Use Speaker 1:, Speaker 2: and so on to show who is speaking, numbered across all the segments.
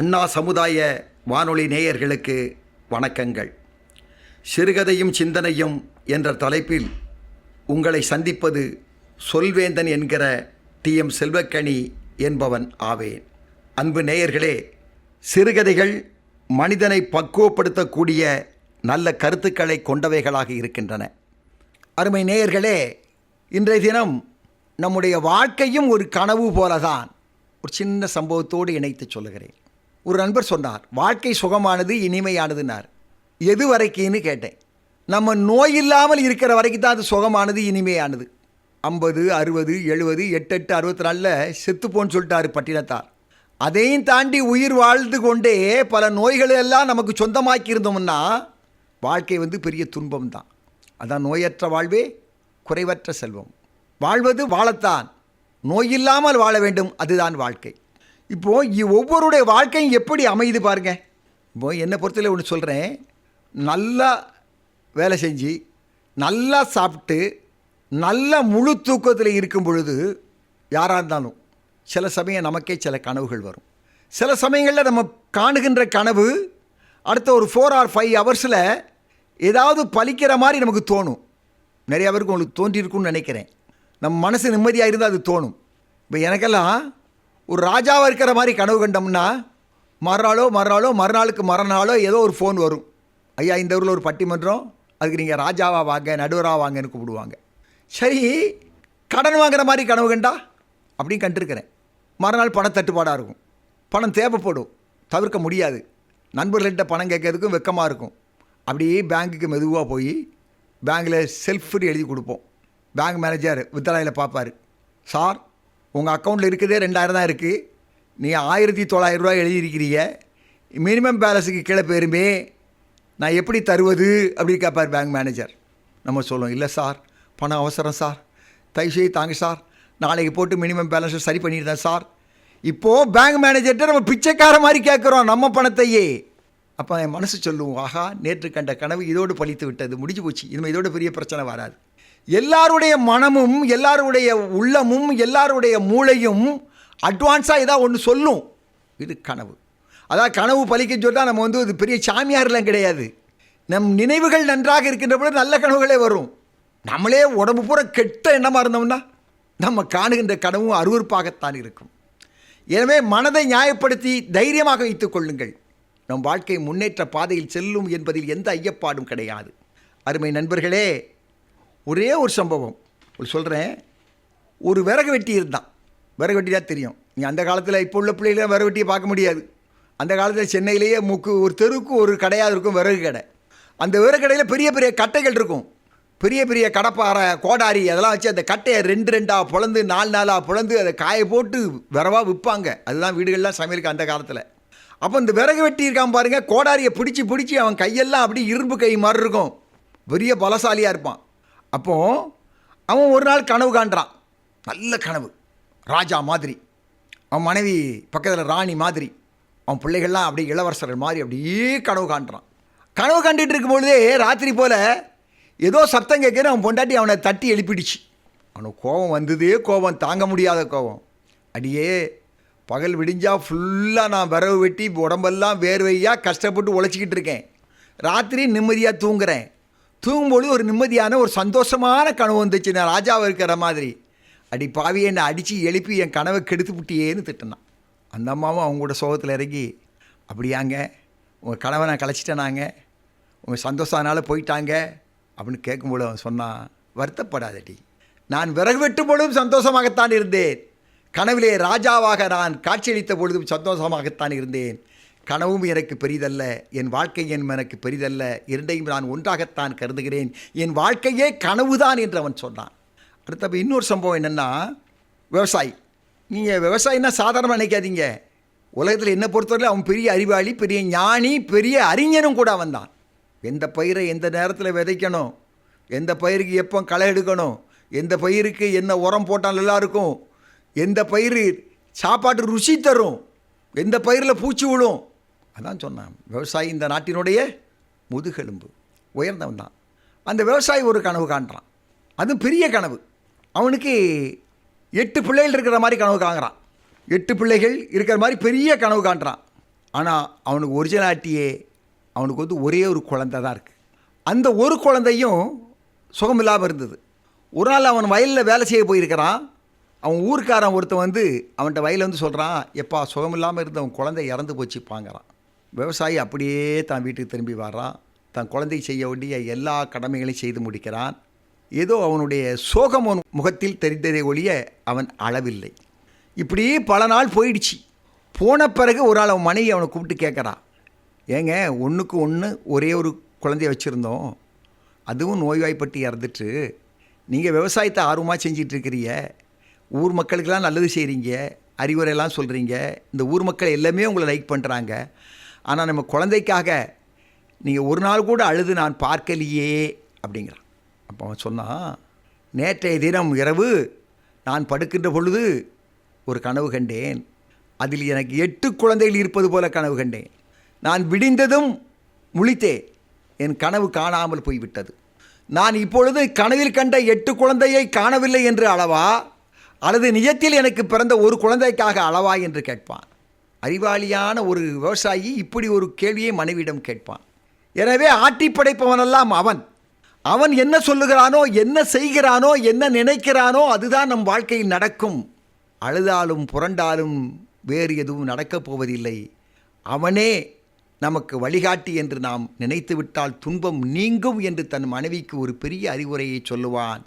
Speaker 1: அண்ணா சமுதாய வானொலி நேயர்களுக்கு வணக்கங்கள். சிறுகதையும் சிந்தனையும் என்ற தலைப்பில் உங்களை சந்திப்பது சொல்வேந்தன் என்கிற டி.எம். செல்வக்கனி என்பவன் ஆவேன். அன்பு நேயர்களே, சிறுகதைகள் மனிதனை பக்குவப்படுத்தக்கூடிய நல்ல கருத்துக்களை கொண்டவைகளாக இருக்கின்றன. அருமை நேயர்களே, இன்றைய தினம் நம்முடைய வாழ்க்கையும் ஒரு கனவு போலதான். ஒரு சின்ன சம்பவத்தோடு இணைத்து சொல்லுகிறேன். ஒரு நண்பர் சொன்னார், வாழ்க்கை சுகமானது, இனிமையானதுன்னார். எது வரைக்கும்னு கேட்டேன். நம்ம நோய் இல்லாமல் இருக்கிற வரைக்கும் தான் அது சுகமானது, இனிமையானது. 50, 60, 70, 8, 64 செத்துப்போன்னு சொல்லிட்டாரு பட்டினத்தார். அதையும் தாண்டி உயிர் வாழ்ந்து கொண்டே பல நோய்களெல்லாம் நமக்கு சொந்தமாக்கி இருந்தோம்னா வாழ்க்கை பெரிய துன்பம் தான். அதான் நோயற்ற வாழ்வே குறைவற்ற செல்வம். வாழ்வது வாழத்தான், நோயில்லாமல் வாழ வேண்டும், அதுதான் வாழ்க்கை. இப்போது ஒவ்வொருடைய வாழ்க்கையும் எப்படி அமையுது பாருங்கள். இப்போது என்னை பொறுத்தவரை ஒன்று சொல்கிறேன். நல்லா வேலை செஞ்சு, நல்லா சாப்பிட்டு, நல்ல முழு தூக்கத்தில் இருக்கும் பொழுது யாராக இருந்தாலும் சில சமயம் நமக்கே சில கனவுகள் வரும். சில சமயங்களில் நம்ம காணுகின்ற கனவு அடுத்த ஒரு 4 or 5 ஹவர்ஸில் ஏதாவது பலிக்கிற மாதிரி நமக்கு தோணும். நிறையா பேருக்கு உங்களுக்கு தோன்றியிருக்குன்னு நினைக்கிறேன். நம்ம மனசு நிம்மதியாக இருந்தால் அது தோணும். இப்போ எனக்கெல்லாம் ஒரு ராஜாவாக இருக்கிற மாதிரி கனவு கண்டோம்னா மறுநாளுக்கு மறுநாளோ ஏதோ ஒரு ஃபோன் வரும். ஐயா, இந்த ஊரில் ஒரு பட்டிமன்றம், அதுக்கு நீங்கள் ராஜாவாக வாங்க, நடுவராக வாங்கன்னு கூப்பிடுவாங்க. சரி, கடன் வாங்குற மாதிரி கனவு கண்டா அப்படின்னு கண்டிருக்கிறேன். மறுநாள் பணத்தட்டுப்பாடாக இருக்கும், பணம் தேவைப்படும், தவிர்க்க முடியாது. நண்பர்கள்கிட்ட பணம் கேட்கறதுக்கும் வெக்கமாக இருக்கும். அப்படியே பேங்க்குக்கு மெதுவாக போய் பேங்கில் செல்ஃப்னு எழுதி கொடுப்போம். பேங்க் மேனேஜர் வித்ராயில் பார்ப்பார். சார், உங்கள் அக்கௌண்ட்டில் இருக்கிறதே 2000 தான் இருக்குது, நீங்கள் 1900 ரூபா எழுதியிருக்கிறீங்க, மினிமம் பேலன்ஸுக்கு கீழே போயிருமே, நான் எப்படி தருவது அப்படின்னு கேட்பார் பேங்க் மேனேஜர். நம்ம சொல்லுவோம், இல்லை சார், பணம் அவசரம் சார், தயவுசெய்து தாங்க சார், நாளைக்கு போட்டு மினிமம் பேலன்ஸை சரி பண்ணியிருந்தேன் சார். இப்போது பேங்க் மேனேஜர்கிட்ட நம்ம பிச்சைக்கார மாதிரி கேட்குறோம் நம்ம பணத்தையே. அப்போ என் மனசு சொல்லுவோம், ஆஹா, நேற்று கண்ட கனவு இதோடு பழித்து விட்டது, முடிஞ்சு போச்சு, இனிமேல் இதோட பெரிய பிரச்சனை வராது. எல்லாருடைய மனமும், எல்லாருடைய உள்ளமும், எல்லாருடைய மூளையும் அட்வான்ஸாக ஏதாவது ஒன்று சொல்லும். இது கனவு. அதாவது கனவு பலிக்க சொன்னால் நம்ம இது பெரிய சாமியார்லாம் கிடையாது. நம் நினைவுகள் நன்றாக இருக்கின்ற பொழுது நல்ல கனவுகளே வரும். நம்மளே உடம்பு பூரா கெட்ட எண்ணமாக இருந்தோம்னா நம்ம காணுகின்ற கனவும் அருவருப்பாகத்தான் இருக்கும். எனவே மனதை நியாயப்படுத்தி தைரியமாக வைத்துக் கொள்ளுங்கள். நம் வாழ்க்கை முன்னேற்ற பாதையில் செல்லும் என்பதில் எந்த ஐயப்பாடும் கிடையாது. அருமை நண்பர்களே, ஒரே ஒரு சம்பவம் சொல்கிறேன். ஒரு விறகு வெட்டி இருந்தான். விறகு வெட்டி தான் தெரியும். நீ அந்த காலத்தில் இப்போ உள்ள பிள்ளைகளை விறகு வெட்டியை பார்க்க முடியாது. அந்த காலத்தில் சென்னையிலேயே ஒரு தெருவுக்கு ஒரு கடையாக இருக்கும், விறகு கடை. அந்த விறகு கடையில் பெரிய பெரிய கட்டைகள் இருக்கும். பெரிய பெரிய கடப்பாறை, கோடாரி அதெல்லாம் வச்சு அந்த கட்டையை 2 பிளந்து 4 பிளந்து அதை காய போட்டு விறவாக விற்பாங்க. அதுதான் வீடுகள்லாம் சமையலுக்கு அந்த காலத்தில். அப்போ இந்த விறகு வெட்டி இருக்கான் பாருங்கள், கோடாரியை பிடிச்சி அவன் கையெல்லாம் அப்படி இரும்பு கை மாதிரி இருக்கும், பெரிய பலசாலியாக இருப்பான். அப்போது அவன் ஒரு நாள் கனவு காண்றான். நல்ல கனவு, ராஜா மாதிரி, அவன் மனைவி பக்கத்தில் ராணி மாதிரி, அவன் பிள்ளைகள்லாம் அப்படி இளவரசர்கள் மாதிரி அப்படியே கனவு காண்றான். கனவு கண்டுட்டு இருக்கும்பொழுதே ராத்திரி போல் ஏதோ சத்தம் கேட்குற அவன் பொண்டாட்டி அவனை தட்டி எழுப்பிடுச்சு. அவனுக்கு கோபம் வந்ததே, கோபம் தாங்க முடியாத கோபம். அடியே, பகல் விடிஞ்சா ஃபுல்லாக நான் விறகு வெட்டி உடம்பெல்லாம் வேர்வையாக கஷ்டப்பட்டு உழைச்சிக்கிட்டு இருக்கேன், ராத்திரி நிம்மதியாக தூங்குறேன், தூங்கும்போது ஒரு நிம்மதியான ஒரு சந்தோஷமான கனவு வந்துச்சு, நான் ராஜாவாக இருக்கிற மாதிரி. அடி பாவியை என்னை அடித்து எழுப்பி என் கனவை கெடுத்து விட்டியேன்னு திட்டினான். அந்த அம்மாவும் அவங்களோட சோகத்தில் இறங்கி, அப்படியாங்க, உங்கள் கனவை நான் கலைச்சிட்டேனாங்க, உங்கள் சந்தோஷத்தினால போயிட்டாங்க அப்படின்னு கேட்கும்போது அவன் சொன்னான், வருத்தப்படாதடி, நான் விறகு வெட்டும் பொழுதும் சந்தோஷமாகத்தான் இருந்தேன், கனவிலே ராஜாவாக நான் காட்சியளித்த பொழுதும் சந்தோஷமாகத்தான் இருந்தேன், கனவும் எனக்கு பெரிதல்ல, என் வாழ்க்கையும் எனக்கு பெரிதல்ல, இரண்டையும் நான் ஒன்றாகத்தான் கருதுகிறேன், என் வாழ்க்கையே கனவுதான் என்று அவன் சொன்னான். அடுத்த இன்னொரு சம்பவம் என்னென்னா, விவசாயி. நீங்கள் விவசாயின்னா சாதாரணமாக நினைக்காதீங்க. உலகத்தில் என்னை பொறுத்தவரை அவன் பெரிய அறிவாளி, பெரிய ஞானி, பெரிய அறிஞனும் கூட அவன் தான். எந்த பயிரை எந்த நேரத்தில் விதைக்கணும், எந்த பயிருக்கு எப்போ களை எடுக்கணும், எந்த பயிருக்கு என்ன உரம் போட்டால் நல்லா இருக்கும், எந்த பயிர் சாப்பாட்டு ருசி தரும், எந்த பயிரில் பூச்சி விழும், அதான் சொன்னான். விவசாயி இந்த நாட்டினுடைய முதுகெலும்பு, உயர்ந்தவன் தான். அந்த விவசாயி ஒரு கனவு காண்றான். அதுவும் பெரிய கனவு. அவனுக்கு 8 பிள்ளைகள் இருக்கிற மாதிரி கனவு காண்கிறான். 8 பிள்ளைகள் இருக்கிற மாதிரி பெரிய கனவு காண்றான். ஆனால் அவனுக்கு ஒரிஜினாலிட்டியே அவனுக்கு வந்து ஒரே ஒரு குழந்தை தான் இருக்குது. அந்த ஒரு குழந்தையும் சுகமில்லாமல் இருந்தது. ஒரு நாள் அவன் வயலில் வேலை செய்ய போயிருக்கிறான். அவன் ஊருக்காரன் ஒருத்தன் வந்து அவன்கிட்ட வயலில் வந்து சொல்கிறான், எப்பா சுகமில்லாமல் இருந்த அவன் குழந்தை இறந்து போச்சுப்பாங்கிறான். விவசாயி அப்படியே தான் வீட்டுக்கு திரும்பி வர்றான். தன் குழந்தை செய்ய வேண்டிய எல்லா கடமைகளையும் செய்து முடிக்கிறான். ஏதோ அவனுடைய சோகம் அவன் முகத்தில் தெரிந்ததை ஒழிய அவன் அளவில்லை. இப்படி பல நாள் போயிடுச்சு. போன பிறகு ஒரு ஆள் அவன் மனைவி அவனை கூப்பிட்டு கேட்குறான், ஏங்க ஒன்றுக்கு ஒன்று ஒரே ஒரு குழந்தைய வச்சுருந்தோம், அதுவும் நோய்வாய்ப்பட்டு இறந்துட்டு, நீங்கள் விவசாயத்தை ஆர்வமாக செஞ்சிட்ருக்கிறீங்க, ஊர் மக்களுக்கெல்லாம் நல்லது செய்கிறீங்க, அறிவுரையெல்லாம் சொல்கிறீங்க, இந்த ஊர் மக்கள் எல்லாமே உங்களை லைக் பண்ணுறாங்க, ஆனால் நம்ம குழந்தைக்காக நீங்கள் ஒரு நாள் கூட அழுது நான் பார்க்கலையே அப்படிங்கிறான். அப்போ அவன் சொன்னான், நேற்றைய தினம் இரவு நான் படுக்கின்ற பொழுது ஒரு கனவு கண்டேன். அதில் எனக்கு 8 குழந்தைகள் இருப்பது போல கனவு கண்டேன். நான் விடிந்ததும் முழித்தேன். என் கனவு காணாமல் போய்விட்டது. நான் இப்பொழுது கனவில் கண்ட 8 குழந்தையை காணவில்லை என்று அளவா, அல்லது நிஜத்தில் எனக்கு பிறந்த ஒரு குழந்தைக்காக அளவா என்று கேட்பான். அறிவாளியான ஒரு விவசாயி இப்படி ஒரு கேள்வியை மனைவியிடம் கேட்பான். எனவே ஆட்டி படைப்பவனெல்லாம் அவன் என்ன சொல்லுகிறானோ, என்ன செய்கிறானோ, என்ன நினைக்கிறானோ அதுதான் நம் வாழ்க்கையில் நடக்கும். அழுதாலும் புரண்டாலும் வேறு எதுவும் நடக்கப் போவதில்லை. அவனே நமக்கு வழிகாட்டி என்று நாம் நினைத்துவிட்டால் துன்பம் நீங்கும் என்று தன் மனைவிக்கு ஒரு பெரிய அறிவுரையை சொல்லுவான்.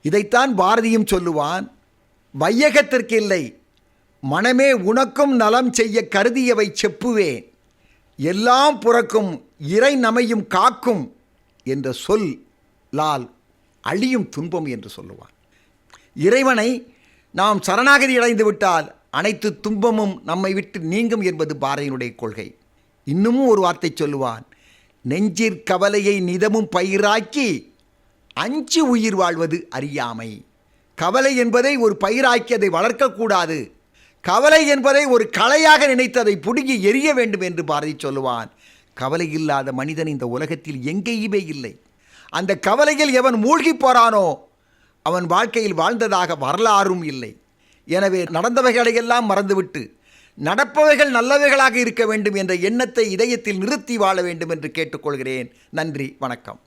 Speaker 1: இதைத்தான் பாரதியும் சொல்லுவான், வையகத்திற்கு இல்லை மனமே உனக்கும் நலம் செய்ய கருதியவை செப்புவேன், எல்லாம் புறக்கும் இறை நமையும் காக்கும் என்ற சொல் லால் அழியும் துன்பம் என்று சொல்லுவான். இறைவனை நாம் சரணாகதி அடைந்து விட்டால் அனைத்து துன்பமும் நம்மை விட்டு நீங்கும் என்பது பாரதியினுடைய கொள்கை. இன்னமும் ஒரு வார்த்தை சொல்லுவான், நெஞ்சிற்கவலையை நிதமும் பயிராக்கி அஞ்சு உயிர் வாழ்வது அறியாமை. கவலை என்பதை ஒரு பயிராக்கி அதை வளர்க்கக்கூடாது. கவலை என்பதை ஒரு கலையாக நினைத்து அதை பிடுங்கி எரிய வேண்டும் என்று பாரதி சொல்லுவான். கவலை இல்லாத மனிதன் இந்த உலகத்தில் எங்கேயுமே இல்லை. அந்த கவலையில் எவன் மூழ்கி போறானோ அவன் வாழ்க்கையில் வாழ்ந்ததாக வரலாறும் இல்லை. எனவே நடந்தவைகளையெல்லாம் மறந்துவிட்டு நடப்பவைகள் நல்லவைகளாக இருக்க வேண்டும் என்ற எண்ணத்தை இதயத்தில் நிறுத்தி வாழ வேண்டும் என்று கேட்டுக்கொள்கிறேன். நன்றி, வணக்கம்.